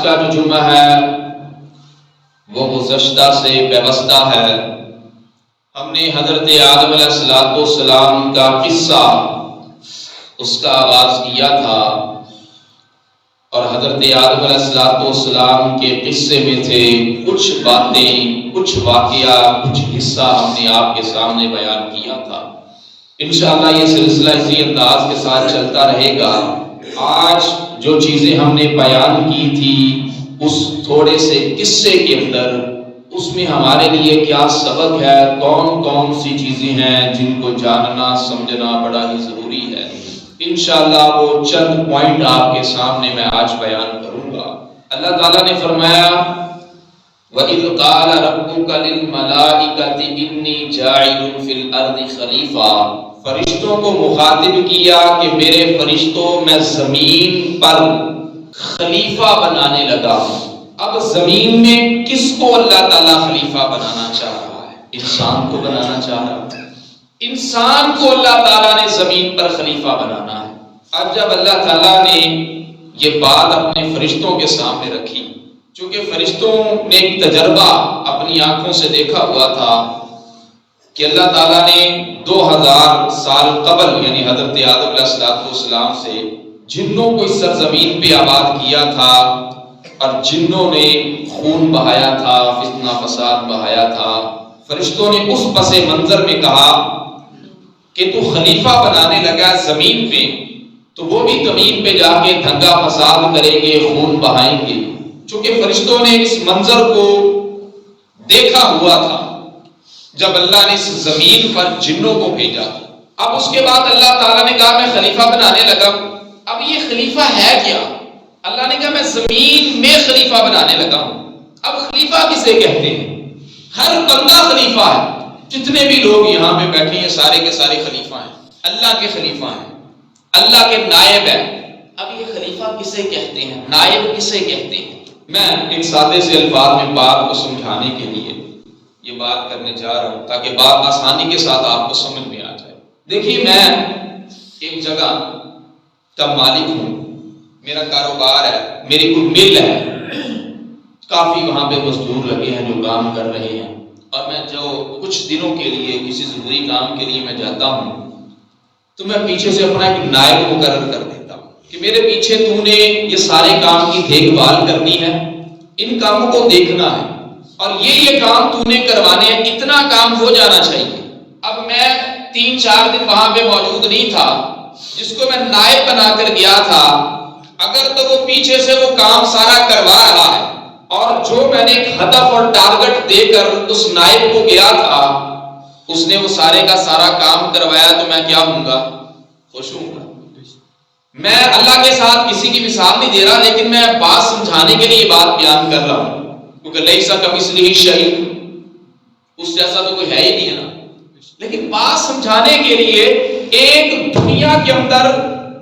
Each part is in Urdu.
کا جو جمعہ ہے وہ گزشتہ سے پیوستہ ہے۔ ہم نے حضرت آدم علیہ السلام کا قصہ اس کا آغاز کیا تھا، اور حضرت آدم علیہ السلام کے قصے میں تھے کچھ باتیں، کچھ واقعہ، کچھ حصہ ہم نے آپ کے سامنے بیان کیا تھا۔ انشاءاللہ یہ سلسلہ اسی انداز کے ساتھ چلتا رہے گا۔ آج جو چیزیں ہم نے بیان کی تھی اس تھوڑے سے قصے کے اندر، اس میں ہمارے لیے کیا سبق ہے، کون کون سی چیزیں ہیں جن کو جاننا سمجھنا بڑا ہی ضروری ہے، انشاءاللہ وہ چند پوائنٹ آپ کے سامنے میں آج بیان کروں گا۔ اللہ تعالیٰ نے فرمایا وَإِذْ قَالَ رَبُّكَ لِلْمَلَائِكَةِ إِنِّي جَاعِلٌ فِي الْأَرْضِ خَلِيفَةً، فرشتوں کو مخاطب کیا کہ میرے فرشتوں میں زمین پر خلیفہ بنانے لگا ہوں۔ اب زمین میں کس کو اللہ تعالیٰ خلیفہ بنانا چاہ رہا ہے؟ انسان کو بنانا چاہ رہا ہے۔ انسان کو اللہ تعالیٰ نے زمین پر خلیفہ بنانا ہے۔ اب جب اللہ تعالیٰ نے یہ بات اپنے فرشتوں کے سامنے رکھی، چونکہ فرشتوں نے ایک تجربہ اپنی آنکھوں سے دیکھا ہوا تھا کہ اللہ تعالیٰ نے 2000 سال قبل یعنی حضرت آدم علیہ السلام سے جنوں کو اس سرزمین پہ آباد کیا تھا، اور جنوں نے خون بہایا تھا، فتنہ فساد بہایا تھا۔ فرشتوں نے اس پس منظر میں کہا کہ تو خلیفہ بنانے لگا زمین پہ، تو وہ بھی زمین پہ جا کے دھنگا فساد کریں گے، خون بہائیں گے۔ چونکہ فرشتوں نے اس منظر کو دیکھا ہوا تھا جب اللہ نے اس زمین پر جنوں کو بھیجا۔ اب اس کے بعد اللہ تعالیٰ نے کہا میں خلیفہ بنانے لگا۔ اب یہ خلیفہ ہے کیا؟ اللہ نے کہا میں زمین میں خلیفہ بنانے لگا ہوں۔ اب خلیفہ کسے کہتے ہیں؟ ہر بندہ خلیفہ ہے۔ جتنے بھی لوگ یہاں پہ بیٹھے ہیں سارے کے سارے خلیفہ ہیں، اللہ کے خلیفہ ہیں، اللہ کے نائب ہیں۔ اب یہ خلیفہ کسے کہتے ہیں، نائب کسے کہتے ہیں؟ میں ایک سادے سے الفاظ میں بات کو سمجھانے کے لیے یہ بات کرنے جا رہا ہوں تاکہ بات آسانی کے ساتھ آپ کو سمجھ میں آ جائے۔ دیکھیے میں ایک جگہ کا مالک ہوں، میرا کاروبار ہے، میری کوئی مل ہے، کافی وہاں پہ مزدور لگے ہیں جو کام کر رہے ہیں، اور میں جو کچھ دنوں کے لیے کسی ضروری کام کے لیے میں جاتا ہوں تو میں پیچھے سے اپنا ایک نائب مقرر کر دیتا ہوں کہ میرے پیچھے تو نے یہ سارے کام کی دیکھ بھال کرنی ہے، ان کاموں کو دیکھنا ہے، اور یہ کام تو نے کروانے ہیں، اتنا کام ہو جانا چاہیے۔ اب میں 3-4 دن وہاں پہ موجود نہیں تھا، جس کو میں نائب بنا کر گیا تھا، اگر تو وہ پیچھے سے وہ کام سارا کروا رہا ہے، اور جو میں نے ایک ہدف اور ٹارگٹ دے کر اس نائب کو گیا تھا اس نے وہ سارے کا سارا کام کروایا، تو میں کیا ہوں گا؟ خوش ہوں گا۔ میں اللہ کے ساتھ کسی کی مثال نہیں دے رہا، لیکن میں بات سمجھانے کے لیے یہ بات بیان کر رہا ہوں، کیونکہ لیسا کمثلہ شیء، اس جیسا تو کوئی ہے ہی نہیں ہے نا۔ لیکن بات سمجھانے کے لیے ایک دنیا کے اندر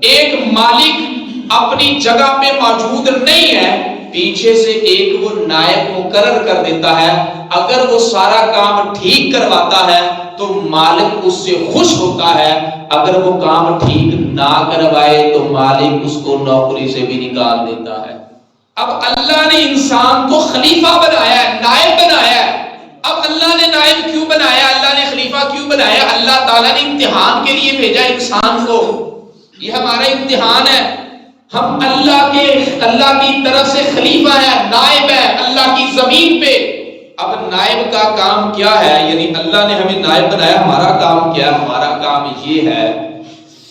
ایک مالک اپنی جگہ پہ موجود نہیں ہے، پیچھے سے ایک وہ نائب مقرر کر دیتا ہے، اگر وہ سارا کام ٹھیک کرواتا ہے تو مالک اس سے خوش ہوتا ہے، اگر وہ کام ٹھیک نہ کروائے تو مالک اس کو نوکری سے بھی نکال دیتا ہے۔ اب اللہ نے انسان کو خلیفہ بنایا ہے، نائب بنایا ہے۔ اب اللہ نے نائب کیوں بنایا، اللہ نے خلیفہ کیوں بنایا؟ اللہ تعالیٰ نے امتحان کے لیے بھیجا انسان کو، یہ ہمارا امتحان ہے۔ ہم اللہ کی طرف سے خلیفہ ہے، نائب ہے اللہ کی زمین پہ۔ اب نائب کا کام کیا ہے؟ یعنی اللہ نے ہمیں نائب بنایا، ہمارا کام کیا ہے؟ ہمارا کام یہ ہے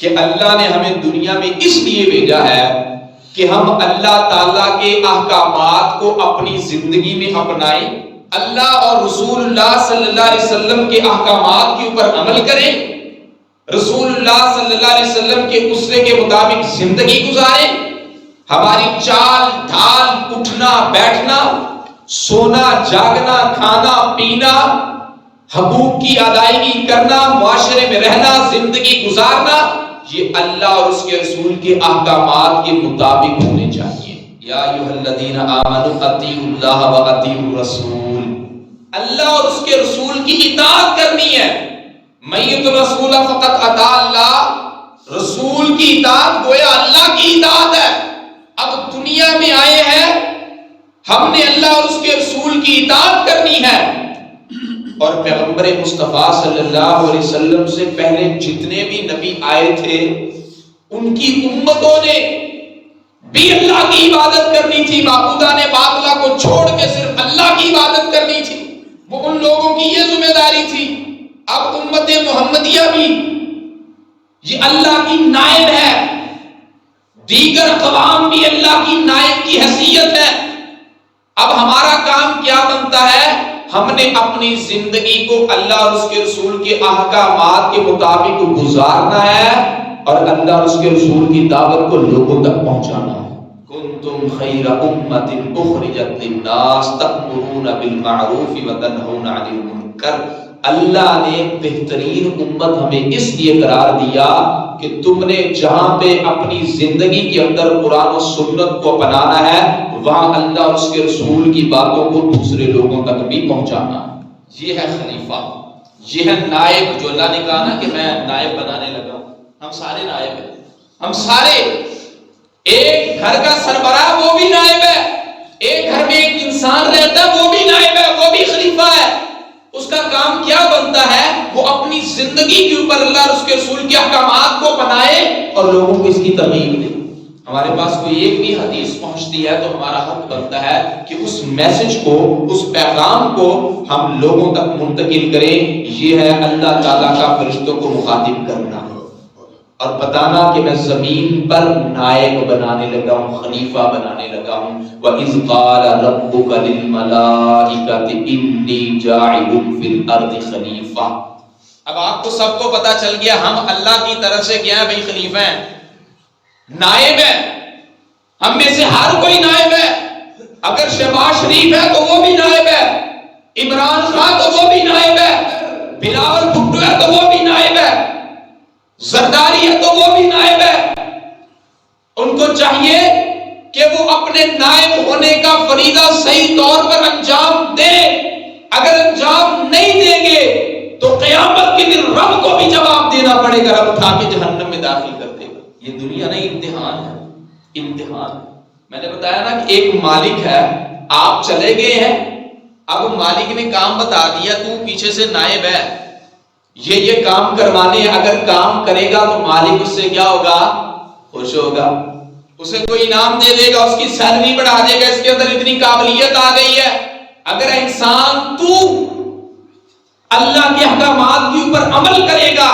کہ اللہ نے ہمیں دنیا میں اس لیے بھیجا ہے کہ ہم اللہ تعالیٰ کے احکامات کو اپنی زندگی میں اپنائیں، اللہ اور رسول اللہ صلی اللہ علیہ وسلم کے احکامات کے اوپر عمل کریں، رسول اللہ صلی اللہ علیہ وسلم کے اسوے کے مطابق زندگی گزاریں، ہماری چال ڈھال، اٹھنا بیٹھنا، سونا جاگنا، کھانا پینا، حقوق کی ادائیگی کرنا، معاشرے میں رہنا، زندگی گزارنا، یہ اللہ اور اس کے رسول کے احکامات کے مطابق ہونے چاہیے۔ یا ایھا الذین آمنوا اطیعوا اللہ واطیعوا الرسول، اللہ اور اس کے رسول کی اطاعت کرنی ہے۔ من یطع الرسول فقد اطاع اللہ، رسول کی اطاعت گویا اللہ کی اطاعت ہے۔ اب دنیا میں آئے ہیں ہم نے اللہ اور اس کے رسول کی اطاعت کرنی ہے. اور پیغمبر مصطفیٰ صلی اللہ علیہ وسلم سے پہلے جتنے بھی نبی آئے تھے ان کی امتوں نے بھی اللہ کی عبادت کرنی تھی. معبودان باطلہ کو چھوڑ کے صرف اللہ کی عبادت کرنی تھی. وہ ان لوگوں کی یہ ذمہ داری تھی. اب امت محمدیہ بھی یہ اللہ کی نائب ہے، دیگر اقوام بھی اللہ کی نائب کی حیثیت ہے. اب ہمارا کام کیا بنتا ہے؟ ہم نے اپنی زندگی کو اللہ اور اس کے رسول کے احکامات کے مطابق گزارنا ہے اور اللہ اور اس کے رسول کی دعوت کو لوگوں تک پہنچانا ہے. کنتم خیر امت اخرجت للناس تأمرون بالمعروف وتنہون عن المنکر. اللہ نے بہترین امت ہمیں اس لیے قرار دیا کہ تم نے جہاں پہ اپنی زندگی کے اندر قرآن و سنت کو اپنانا ہے وہاں اللہ اور اس کے رسول کی باتوں کو دوسرے لوگوں تک بھی پہنچانا ہے. یہ ہے خلیفہ، یہ ہے نائب. جو اللہ نے کہا نا کہ میں نائب بنانے لگا ہوں، ہم سارے نائب ہیں. ہم سارے، ایک گھر کا سربراہ وہ بھی نائب ہے، ایک گھر میں ایک انسان رہتا ہے وہ بھی نائب ہے، وہ بھی خلیفہ ہے. اس کا کام کیا بنتا ہے؟ وہ اپنی زندگی کے اوپر اللہ اور اس کے رسول کے احکامات کو بنائے اور لوگوں کو اس کی ترغیب دے. ہمارے پاس کوئی ایک بھی حدیث پہنچتی ہے تو ہمارا حق بنتا ہے کہ اس میسج کو، اس پیغام کو ہم لوگوں تک منتقل کریں. یہ ہے اللہ تعالیٰ کا فرشتوں کو مخاطب کرنا اور بتانا کہ میں زمین پر نائب بنانے لگا ہوں، خلیفہ بنانے لگا ہوں. وَإِذْ قَالَ رَبُّكَ لِلْمَلَائِكَةِ إِنِّي جَاعِلٌ فِي الْأَرْضِ خَلِيفَةً. اب آپ کو سب کو پتا چل گیا ہم اللہ کی طرف سے کیا ہے بھائی؟ خلیفہ ہیں، نائب ہے. ہم میں سے ہر کوئی نائب ہے. اگر شہباز شریف ہے تو وہ بھی نائب ہے، عمران خان تو وہ بھی نائب ہے، بلاول بھٹو ہے تو وہ بھی نائب ہے، زرداری ہے تو وہ بھی نائب ہے. ان کو چاہیے کہ وہ اپنے نائب ہونے کا فریضہ صحیح طور پر انجام دے. اگر انجام نہیں دیں گے تو قیامت کے دن رب کو بھی جواب دینا پڑے گا. رب اٹھا کے جہنم میں داخل کر دے گا. یہ دنیا نہیں، امتحان ہے، امتحان. میں نے بتایا نا کہ ایک مالک ہے، آپ چلے گئے ہیں، اب مالک نے کام بتا دیا، تو پیچھے سے نائب ہے، یہ کام کروانے. اگر کام کرے گا تو مالک اس سے کیا ہوگا؟ خوش ہوگا، اسے کوئی انعام دے دے گا، اس کی سیلری بڑھا دے گا، اس کے اندر اتنی قابلیت آ گئی ہے. اگر انسان تو اللہ کے احکامات کے اوپر عمل کرے گا،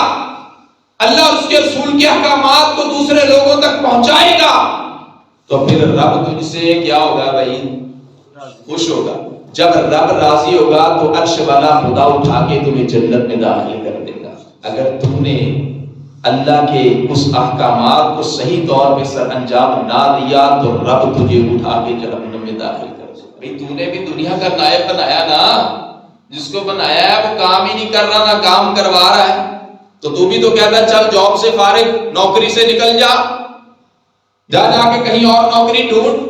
اللہ اور اس کے رسول کے احکامات کو دوسرے لوگوں تک پہنچائے گا، تو پھر رب تجھ سے کیا ہوگا بھائی؟ خوش ہوگا. جب رب راضی ہوگا تو عرش والا خدا اٹھا کے تمہیں جنت میں داخل کر دے گا. اگر تم نے اللہ کے اس احکامات کو صحیح طور پہ سر انجام نہ دیا تو رب تجھے اٹھا کے جہنم میں داخل کر دے گا. بھائی تو نے بھی دنیا کا نائب بنایا نا، جس کو بنایا ہے وہ کام ہی نہیں کر رہا، نہ کام کروا رہا ہے، تو تو بھی تو کہتا چل جاب سے فارغ، نوکری سے نکل جا جا کے کہیں اور نوکری ڈھونڈ.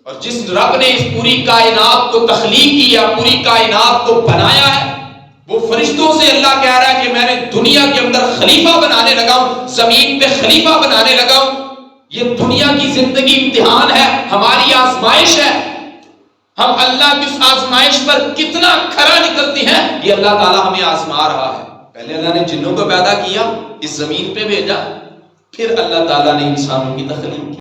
اور جس رب نے اس پوری کائنات کو تخلیق کیا، پوری کائنات کو بنایا ہے، وہ فرشتوں سے اللہ کہہ رہا ہے کہ میں نے دنیا کے اندر خلیفہ بنانے لگا ہوں، زمین پہ خلیفہ بنانے لگا ہوں. یہ دنیا کی زندگی امتحان ہے، ہماری آزمائش ہے. ہم اللہ کی اس آزمائش پر کتنا کھرا نکلتے ہیں، یہ اللہ تعالیٰ ہمیں آزما رہا ہے. پہلے اللہ نے جنوں کو پیدا کیا، اس زمین پہ بھیجا، پھر اللہ تعالیٰ نے انسانوں کی تخلیق کی.